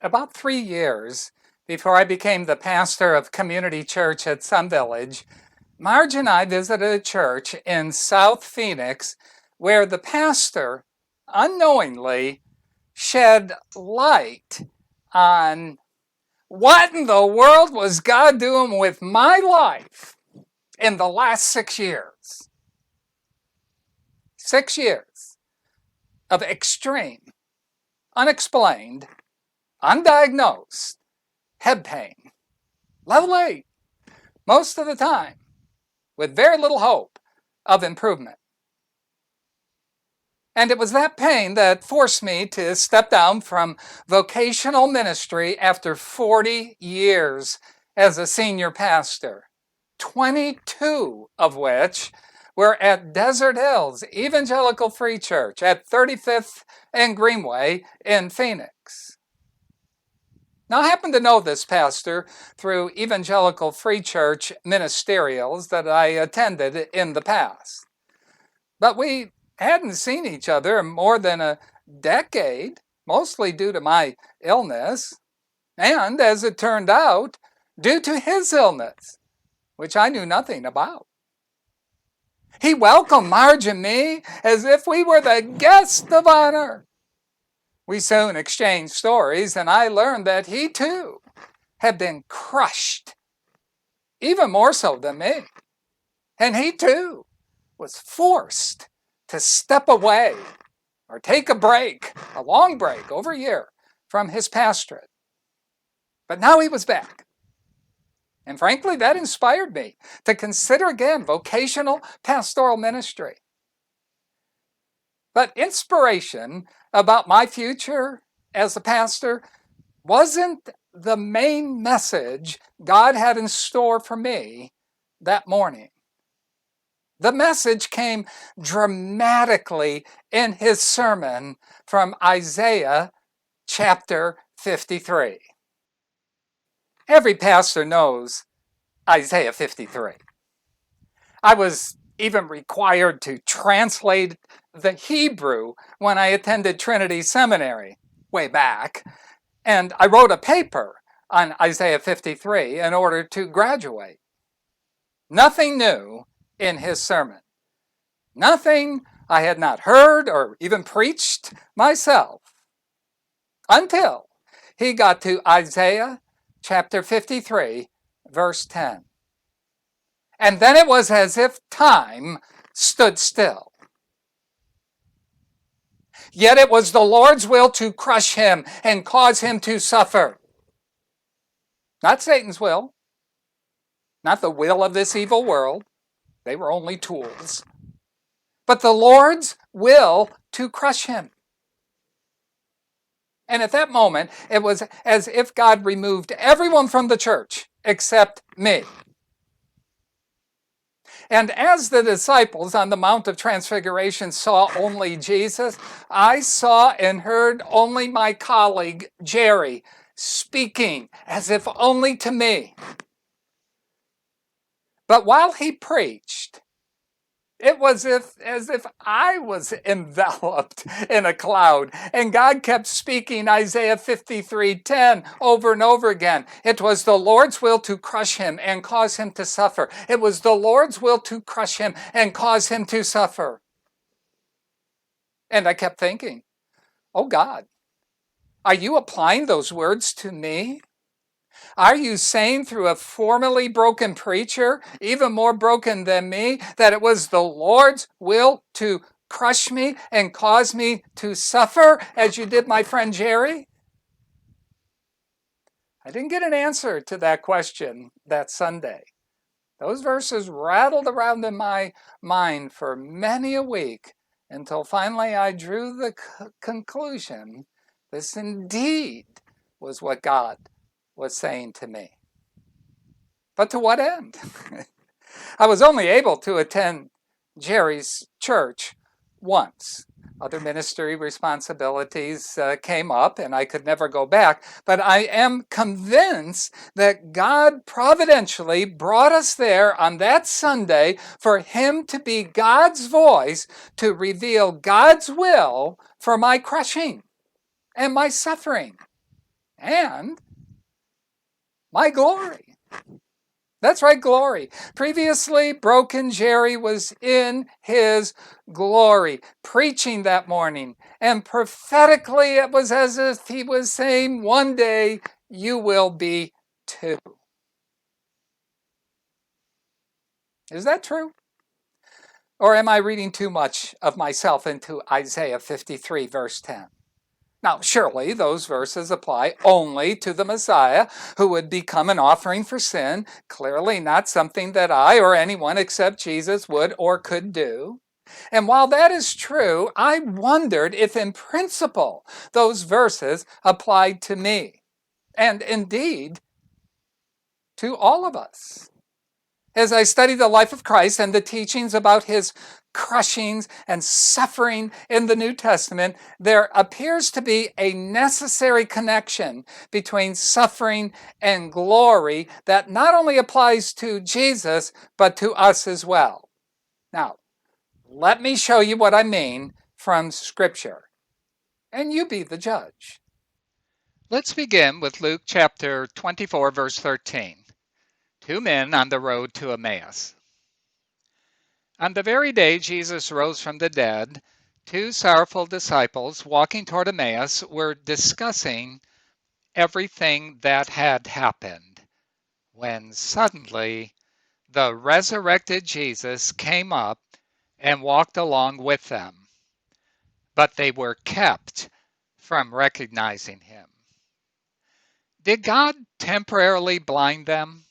about 3 years before I became the pastor of Community Church at Sun Village, Marge and I visited a church in South Phoenix where the pastor unknowingly shed light on what in the world was God doing with my life in the last 6 years. 6 years of extreme, unexplained, undiagnosed head pain, level 8, most of the time, with very little hope of improvement. And it was that pain that forced me to step down from vocational ministry after 40 years as a senior pastor, 22 of which were at Desert Hills Evangelical Free Church at 35th and Greenway in Phoenix. Now, I happen to know this pastor through Evangelical Free Church ministerials that I attended in the past. But we hadn't seen each other in more than a decade, mostly due to my illness, and as it turned out, due to his illness, which I knew nothing about. He welcomed Marge and me as if we were the guest of honor. We soon exchanged stories, and I learned that he too had been crushed, even more so than me. And he too was forced to step away or take a break, a long break, over a year, from his pastorate. But now he was back. And frankly, that inspired me to consider again vocational pastoral ministry. But inspiration about my future as a pastor wasn't the main message God had in store for me that morning. The message came dramatically in his sermon from Isaiah chapter 53. Every pastor knows Isaiah 53. I was even required to translate the Hebrew when I attended Trinity Seminary way back, and I wrote a paper on Isaiah 53 in order to graduate. Nothing new in his sermon. Nothing I had not heard or even preached myself until he got to Isaiah chapter 53, verse 10. And then it was as if time stood still. Yet it was the Lord's will to crush him and cause him to suffer. Not Satan's will, not the will of this evil world. They were only tools. But the Lord's will to crush him. And at that moment, it was as if God removed everyone from the church except me. And as the disciples on the Mount of Transfiguration saw only Jesus, I saw and heard only my colleague, Jerry, speaking as if only to me. But while he preached, it was as if I was enveloped in a cloud, and God kept speaking Isaiah 53:10 over and over again. It was the Lord's will to crush him and cause him to suffer. It was the Lord's will to crush him and cause him to suffer. And I kept thinking, oh God, are you applying those words to me? Are you saying through a formerly broken preacher, even more broken than me, that it was the Lord's will to crush me and cause me to suffer, as you did my friend Jerry? I didn't get an answer to that question that Sunday. Those verses rattled around in my mind for many a week until finally I drew the conclusion this indeed was what God was saying to me. But to what end? I was only able to attend Jerry's church once. Other ministry responsibilities came up and I could never go back. But I am convinced that God providentially brought us there on that Sunday for him to be God's voice to reveal God's will for my crushing and my suffering. and my glory. That's right, glory. Previously, broken Jerry was in his glory, preaching that morning. And prophetically, it was as if he was saying, one day you will be too. Is that true? Or am I reading too much of myself into Isaiah 53, verse 10? Now, surely those verses apply only to the Messiah who would become an offering for sin, clearly not something that I or anyone except Jesus would or could do. And while that is true, I wondered if in principle those verses applied to me, and indeed to all of us. As I study the life of Christ and the teachings about his crushings and suffering in the New Testament, there appears to be a necessary connection between suffering and glory that not only applies to Jesus, but to us as well. Now, let me show you what I mean from Scripture, and you be the judge. Let's begin with Luke chapter 24, verse 13. Two men on the road to Emmaus. On the very day Jesus rose from the dead, two sorrowful disciples walking toward Emmaus were discussing everything that had happened, when suddenly the resurrected Jesus came up and walked along with them, but they were kept from recognizing him. Did God temporarily blind them?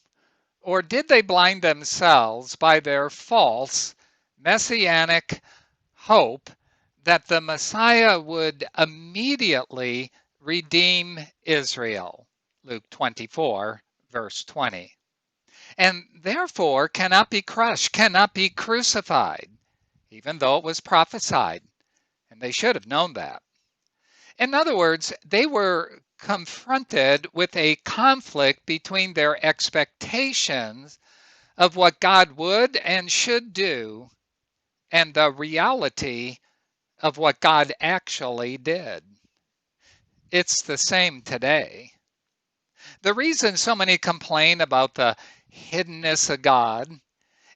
Or did they blind themselves by their false messianic hope that the Messiah would immediately redeem Israel? Luke 24, verse 20. And therefore cannot be crushed, cannot be crucified, even though it was prophesied. And they should have known that. In other words, they were confronted with a conflict between their expectations of what God would and should do and the reality of what God actually did. It's the same today. The reason so many complain about the hiddenness of God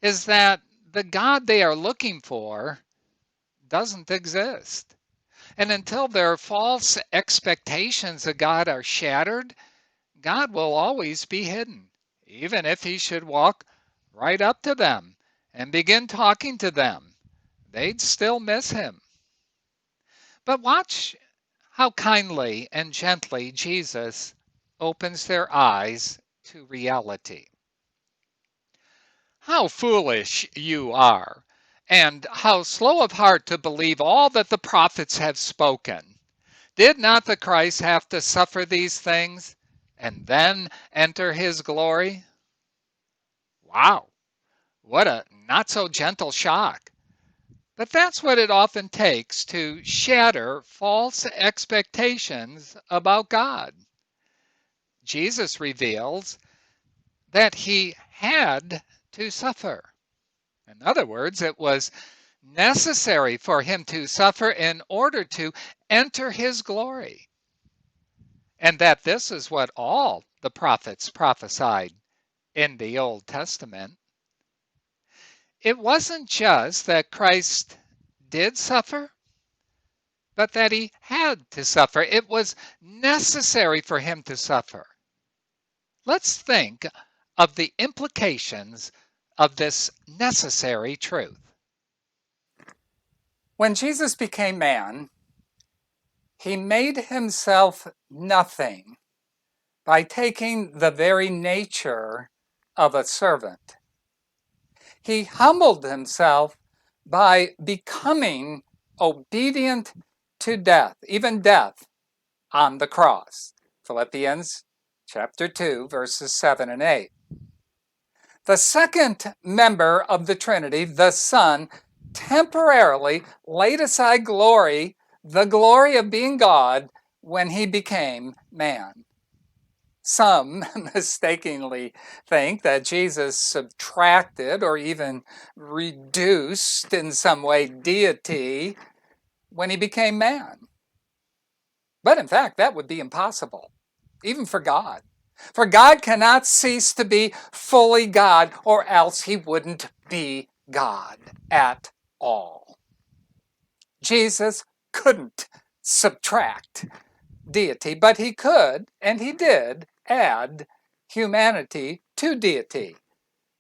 is that the God they are looking for doesn't exist. And until their false expectations of God are shattered, God will always be hidden, even if he should walk right up to them and begin talking to them. They'd still miss him. But watch how kindly and gently Jesus opens their eyes to reality. How foolish you are, and how slow of heart to believe all that the prophets have spoken. Did not the Christ have to suffer these things and then enter his glory? Wow, what a not so gentle shock. But that's what it often takes to shatter false expectations about God. Jesus reveals that he had to suffer. In other words, it was necessary for him to suffer in order to enter his glory. And that this is what all the prophets prophesied in the Old Testament. It wasn't just that Christ did suffer, but that he had to suffer. It was necessary for him to suffer. Let's think of the implications of this necessary truth. When Jesus became man, he made himself nothing by taking the very nature of a servant. He humbled himself by becoming obedient to death, even death on the cross. Philippians chapter 2, verses 7 and 8. The second member of the Trinity, the Son, temporarily laid aside glory, the glory of being God, when he became man. Some mistakenly think that Jesus subtracted or even reduced in some way deity when he became man. But in fact, that would be impossible. even for God. For God cannot cease to be fully God, or else he wouldn't be God at all. Jesus couldn't subtract deity, but he could, and he did, add humanity to deity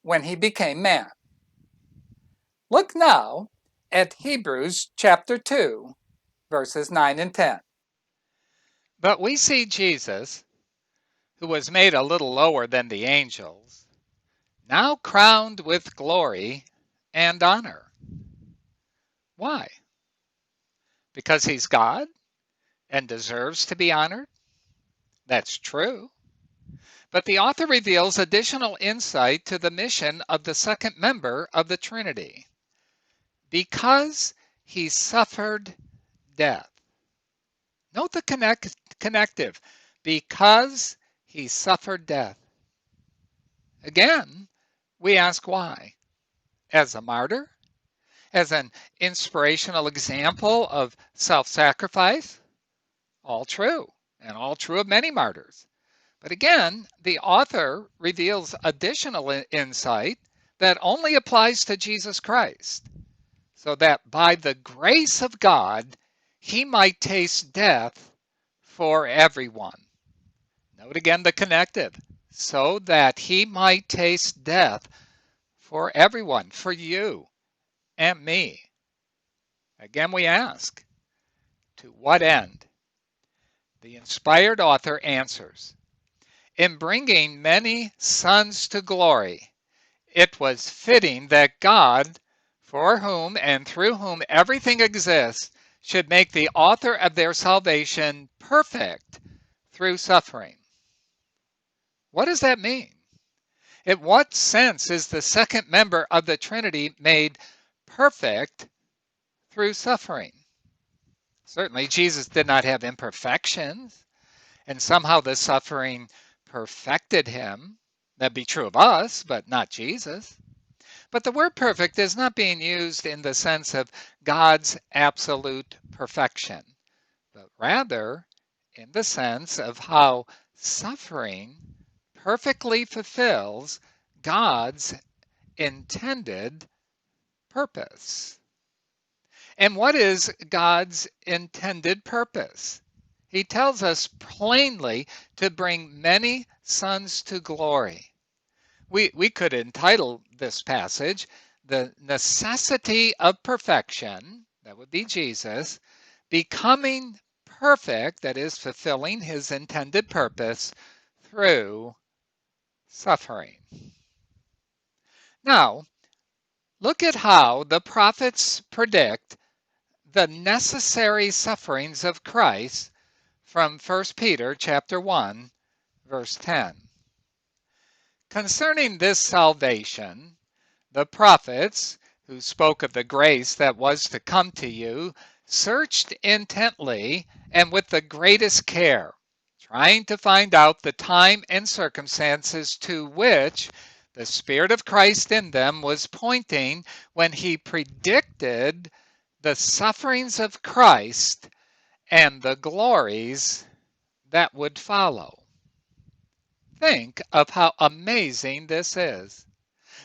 when he became man. Look now at Hebrews chapter 2, verses 9 and 10. But we see Jesus, who was made a little lower than the angels, now crowned with glory and honor. Why? Because he's God and deserves to be honored? That's true. But the author reveals additional insight to the mission of the second member of the Trinity. Because he suffered death. Note the connective. Because he suffered death. Again, we ask why. As a martyr? As an inspirational example of self-sacrifice? All true, and all true of many martyrs. But again, the author reveals additional insight that only applies to Jesus Christ, so that by the grace of God, he might taste death for everyone. Note again the connective, so that he might taste death for everyone, for you and me. Again, we ask, to what end? The inspired author answers, in bringing many sons to glory, it was fitting that God, for whom and through whom everything exists, should make the author of their salvation perfect through suffering. What does that mean? In what sense is the second member of the Trinity made perfect through suffering? Certainly, Jesus did not have imperfections, and somehow the suffering perfected him. That'd be true of us, but not Jesus. But the word perfect is not being used in the sense of God's absolute perfection, but rather in the sense of how suffering perfectly fulfills God's intended purpose. And what is God's intended purpose? He tells us plainly to bring many sons to glory. We could entitle this passage, The Necessity of Perfection, that would be Jesus, becoming perfect, that is, fulfilling his intended purpose through suffering. Now, look at how the prophets predict the necessary sufferings of Christ from 1 Peter chapter 1, verse 10. Concerning this salvation, the prophets, who spoke of the grace that was to come to you, searched intently and with the greatest care, trying to find out the time and circumstances to which the Spirit of Christ in them was pointing when he predicted the sufferings of Christ and the glories that would follow. Think of how amazing this is.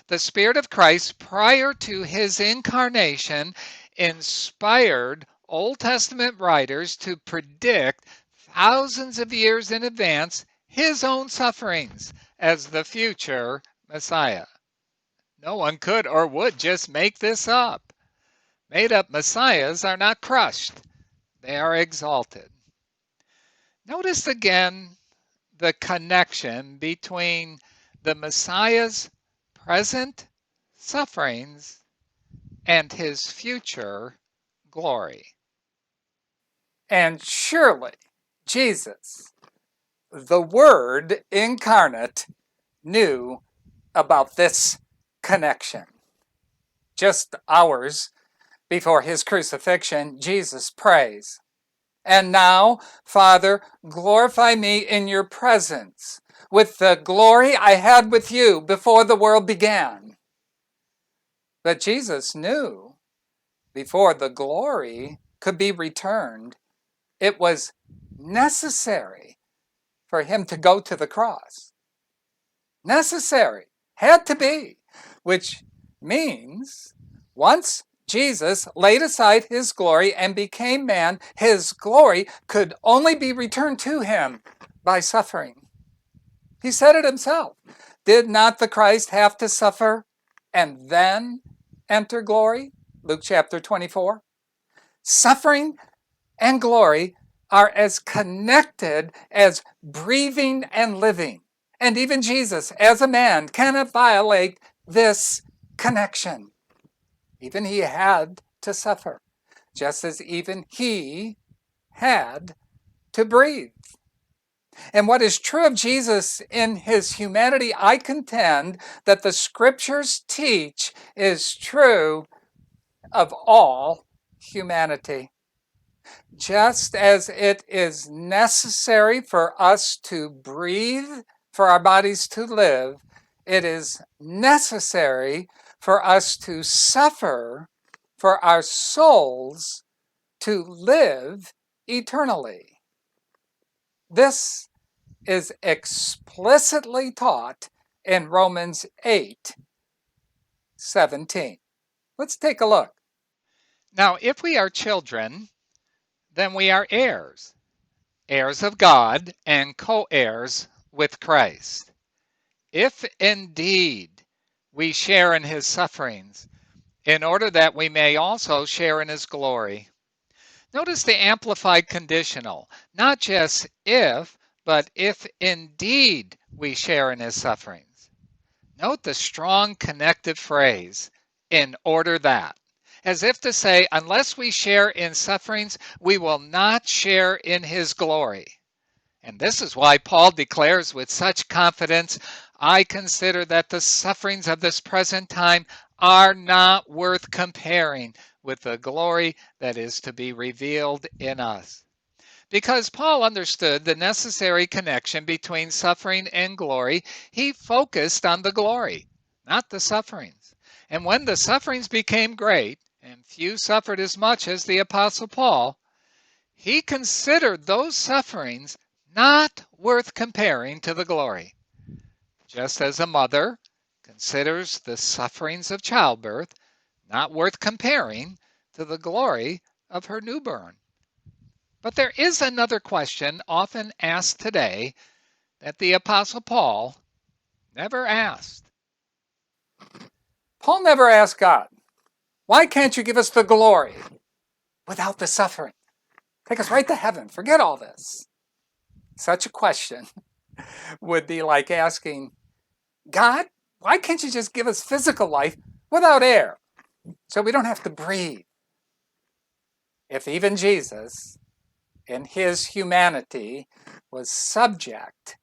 The Spirit of Christ, prior to his incarnation, inspired Old Testament writers to predict thousands of years in advance his own sufferings as the future Messiah. No one could or would just make this up. Made up messiahs are not crushed, they are exalted. Notice again the connection between the Messiah's present sufferings and his future glory. And surely Jesus, the Word incarnate, knew about this connection. Just hours before his crucifixion, Jesus prays, "And now, Father, glorify me in your presence with the glory I had with you before the world began." But Jesus knew before the glory could be returned, it was necessary for him to go to the cross. Necessary, had to be, which means once Jesus laid aside his glory and became man, his glory could only be returned to him by suffering. He said it himself. Did not the Christ have to suffer and then enter glory? Luke chapter 24. Suffering and glory are as connected as breathing and living. And even Jesus, as a man, cannot violate this connection. Even he had to suffer, just as even he had to breathe. And what is true of Jesus in his humanity, I contend that the scriptures teach is true of all humanity. Just as it is necessary for us to breathe, for our bodies to live, it is necessary for us to suffer, for our souls to live eternally. This is explicitly taught in Romans 8:17. Let's take a look. Now, if we are children, then we are heirs, heirs of God and co-heirs with Christ. If indeed we share in his sufferings, in order that we may also share in his glory. Notice the amplified conditional, not just if, but if indeed we share in his sufferings. Note the strong connective phrase, in order that, as if to say, unless we share in sufferings, we will not share in his glory. And this is why Paul declares with such confidence, I consider that the sufferings of this present time are not worth comparing with the glory that is to be revealed in us. Because Paul understood the necessary connection between suffering and glory, he focused on the glory, not the sufferings. And when the sufferings became great, and few suffered as much as the Apostle Paul, he considered those sufferings not worth comparing to the glory. Just as a mother considers the sufferings of childbirth not worth comparing to the glory of her newborn. But there is another question often asked today that the Apostle Paul never asked. Paul never asked God, why can't you give us the glory without the suffering? Take us right to heaven. Forget all this. Such a question would be like asking, God, why can't you just give us physical life without air so we don't have to breathe? If even Jesus, in his humanity, was subject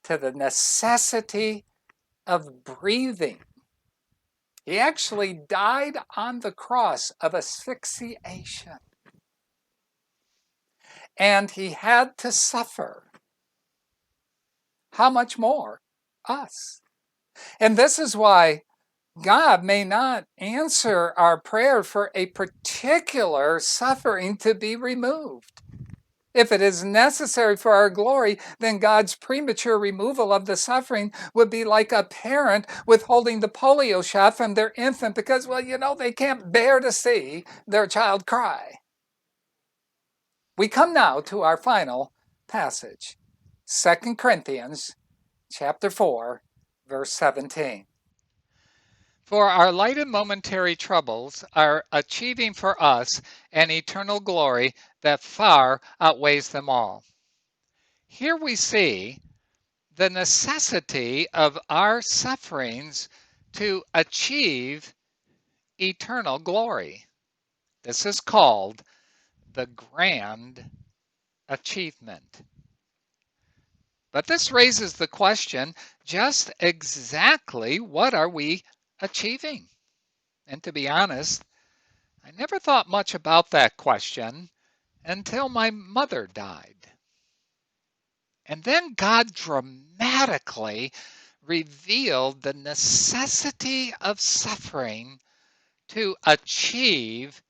to the necessity of breathing, he actually died on the cross of asphyxiation. And he had to suffer. How much more us? And this is why God may not answer our prayer for a particular suffering to be removed. If it is necessary for our glory, then God's premature removal of the suffering would be like a parent withholding the polio shot from their infant because, well, they can't bear to see their child cry. We come now to our final passage, 2 Corinthians chapter 4, verse 17. For our light and momentary troubles are achieving for us an eternal glory that far outweighs them all. Here we see the necessity of our sufferings to achieve eternal glory. This is called the grand achievement. But this raises the question, just exactly what are we achieving? And to be honest, I never thought much about that question until my mother died. And then God dramatically revealed the necessity of suffering to achieve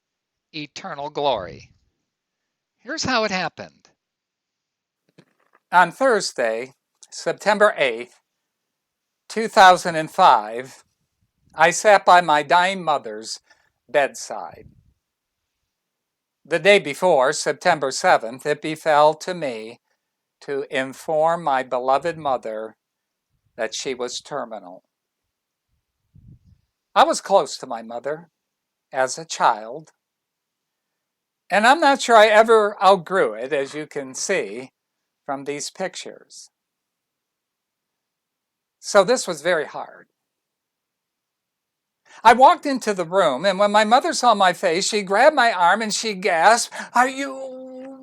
eternal glory. Here's how it happened. On Thursday, September 8th, 2005, I sat by my dying mother's bedside. The day before, September 7th, it befell to me to inform my beloved mother that she was terminal. I was close to my mother as a child, and I'm not sure I ever outgrew it, as you can see from these pictures. So this was very hard. I walked into the room, and when my mother saw my face, she grabbed my arm and she gasped, "Are you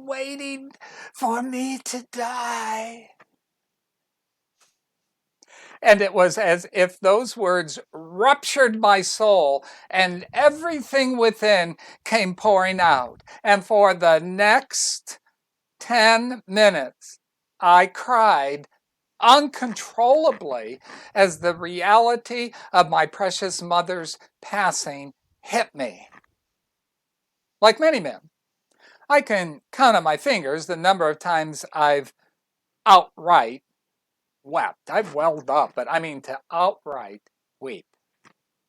waiting for me to die?" And it was as if those words ruptured my soul and everything within came pouring out. And for the next 10 minutes, I cried uncontrollably as the reality of my precious mother's passing hit me. Like many men, I can count on my fingers the number of times I've outright wept. I've welled up, but I mean to outright weep.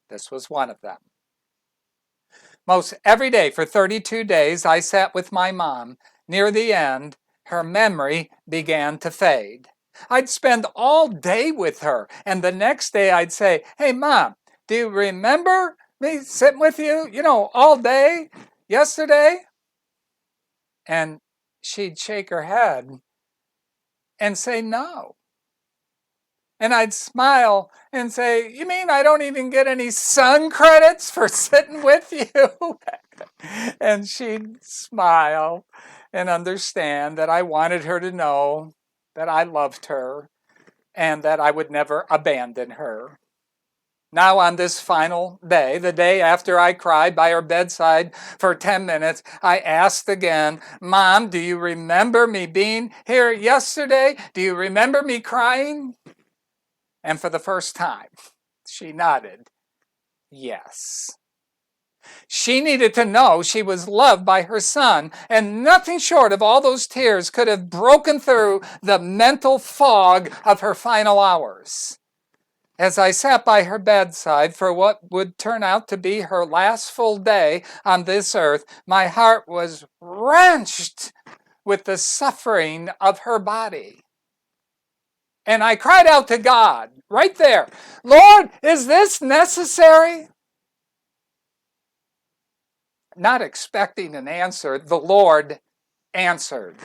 This was one of them. Most every day for 32 days, I sat with my mom. Near the end, her memory began to fade. I'd spend all day with her, and the next day I'd say, "Hey, Mom, do you remember me sitting with you, all day yesterday?" And she'd shake her head and say, "No." And I'd smile and say, "You mean I don't even get any sun credits for sitting with you?" And she'd smile and understand that I wanted her to know that I loved her and that I would never abandon her. Now, on this final day, the day after I cried by her bedside for 10 minutes, I asked again, "Mom, do you remember me being here yesterday? Do you remember me crying?" And for the first time, she nodded, yes. She needed to know she was loved by her son, and nothing short of all those tears could have broken through the mental fog of her final hours. As I sat by her bedside for what would turn out to be her last full day on this earth, my heart was wrenched with the suffering of her body. And I cried out to God right there, "Lord, is this necessary?" Not expecting an answer, the Lord answered.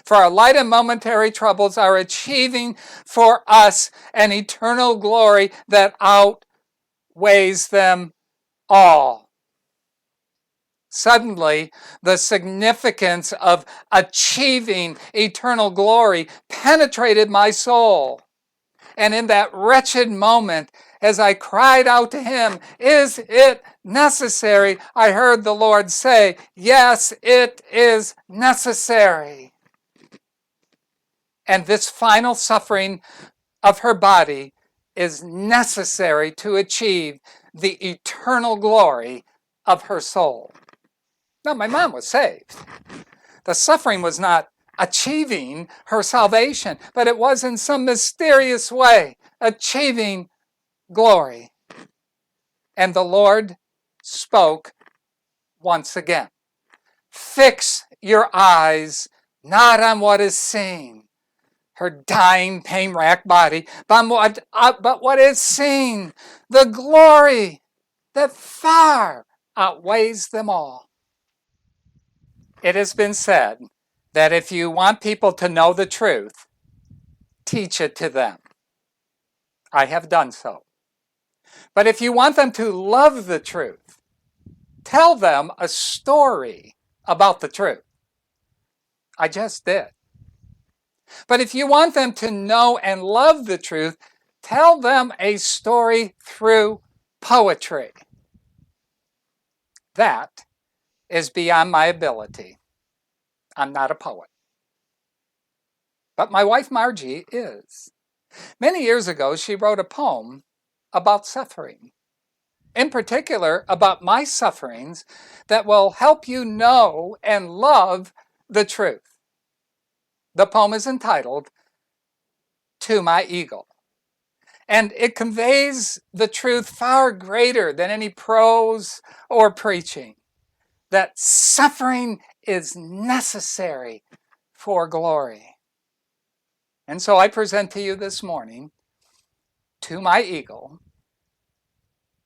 For our light and momentary troubles are achieving for us an eternal glory that outweighs them all. Suddenly, the significance of achieving eternal glory penetrated my soul. And in that wretched moment, as I cried out to him, "Is it necessary?" I heard the Lord say, "Yes, it is necessary." And this final suffering of her body is necessary to achieve the eternal glory of her soul. Now, my mom was saved. The suffering was not achieving her salvation, but it was in some mysterious way achieving glory. And the Lord spoke once again. "Fix your eyes not on what is seen," her dying, pain-racked body, but what is seen, the glory that far outweighs them all. It has been said that if you want people to know the truth, teach it to them. I have done so. But if you want them to love the truth, tell them a story about the truth. I just did. But if you want them to know and love the truth, tell them a story through poetry. That is beyond my ability. I'm not a poet. But my wife Margie is. Many years ago, she wrote a poem about suffering, in particular about my sufferings, that will help you know and love the truth. The poem is entitled To My Eagle. And it conveys the truth far greater than any prose or preaching, that suffering is necessary for glory. And so I present to you this morning To My Eagle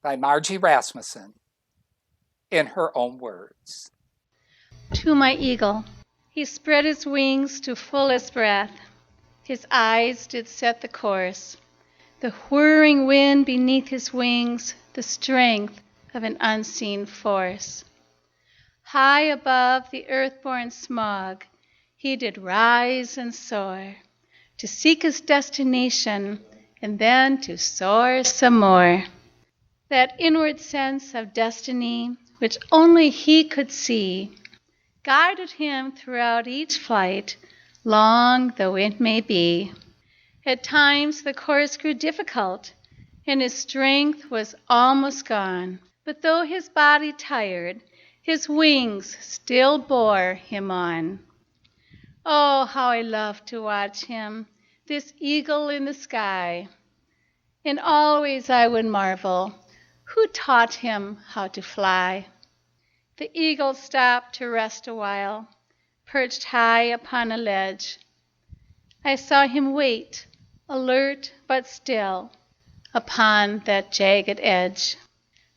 by Margie Rasmussen in her own words. To my eagle, he spread his wings to fullest breath. His eyes did set the course. The whirring wind beneath his wings, the strength of an unseen force. High above the earth-born smog, he did rise and soar, to seek his destination, and then to soar some more. That inward sense of destiny, which only he could see, guided him throughout each flight, long though it may be. At times the course grew difficult, and his strength was almost gone. But though his body tired, his wings still bore him on. Oh, how I loved to watch him, this eagle in the sky. And always I would marvel, who taught him how to fly? The eagle stopped to rest a while, perched high upon a ledge. I saw him wait, alert but still, upon that jagged edge.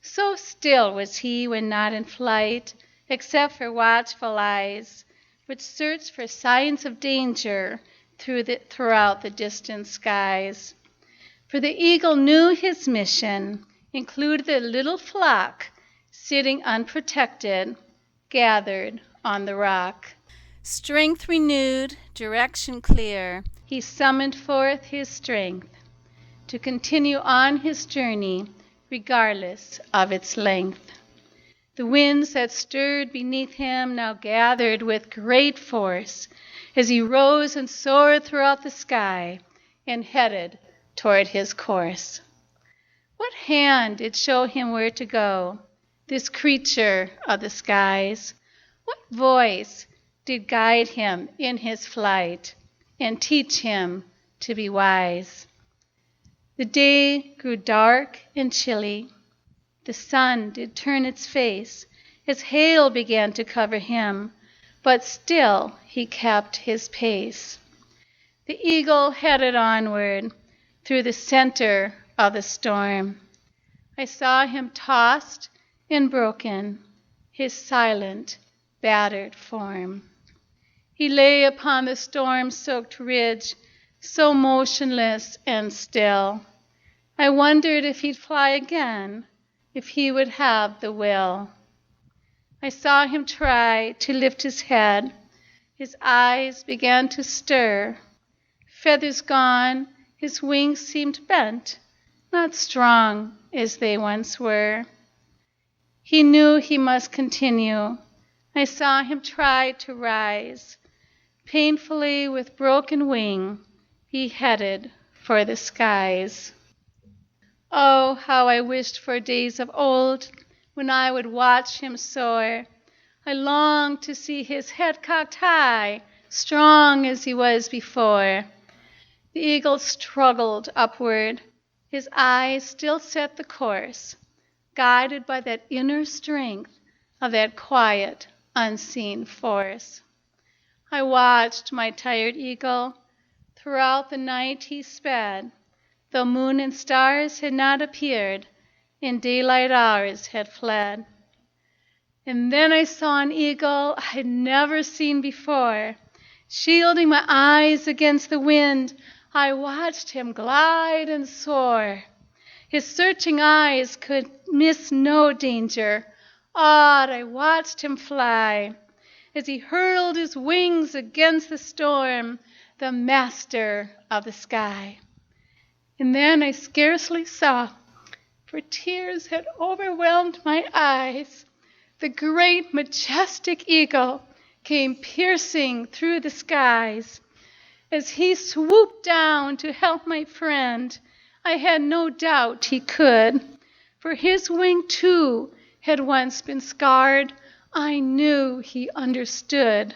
So still was he when not in flight, except for watchful eyes, which searched for signs of danger throughout the distant skies. For the eagle knew his mission included the little flock sitting unprotected, gathered on the rock. Strength renewed, direction clear, he summoned forth his strength to continue on his journey regardless of its length. The winds that stirred beneath him now gathered with great force as he rose and soared throughout the sky and headed toward his course. What hand did show him where to go, this creature of the skies? What voice did guide him in his flight and teach him to be wise? The day grew dark and chilly. The sun did turn its face as hail began to cover him, but still he kept his pace. The eagle headed onward through the center of the storm. I saw him tossed and broken, his silent, battered form. He lay upon the storm-soaked ridge, so motionless and still. I wondered if he'd fly again, if he would have the will. I saw him try to lift his head. His eyes began to stir. Feathers gone, his wings seemed bent, not strong as they once were. He knew he must continue. I saw him try to rise. Painfully, with broken wing, he headed for the skies. Oh, how I wished for days of old when I would watch him soar. I longed to see his head cocked high, strong as he was before. The eagle struggled upward. His eyes still set the course, guided by that inner strength of that quiet, unseen force. I watched my tired eagle. Throughout the night he sped, though moon and stars had not appeared, and daylight hours had fled. And then I saw an eagle I had never seen before. Shielding my eyes against the wind, I watched him glide and soar. His searching eyes could miss no danger. Awed, I watched him fly as he hurled his wings against the storm, the master of the sky. And then I scarcely saw, for tears had overwhelmed my eyes. The great majestic eagle came piercing through the skies. As he swooped down to help my friend, I had no doubt he could, for his wing too had once been scarred. I knew he understood.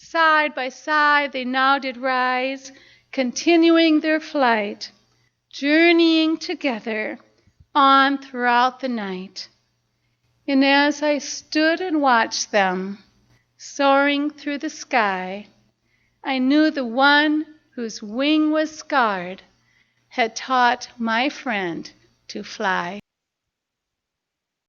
Side by side they now did rise, continuing their flight, journeying together on throughout the night. And as I stood and watched them, soaring through the sky, I knew the one whose wing was scarred had taught my friend to fly.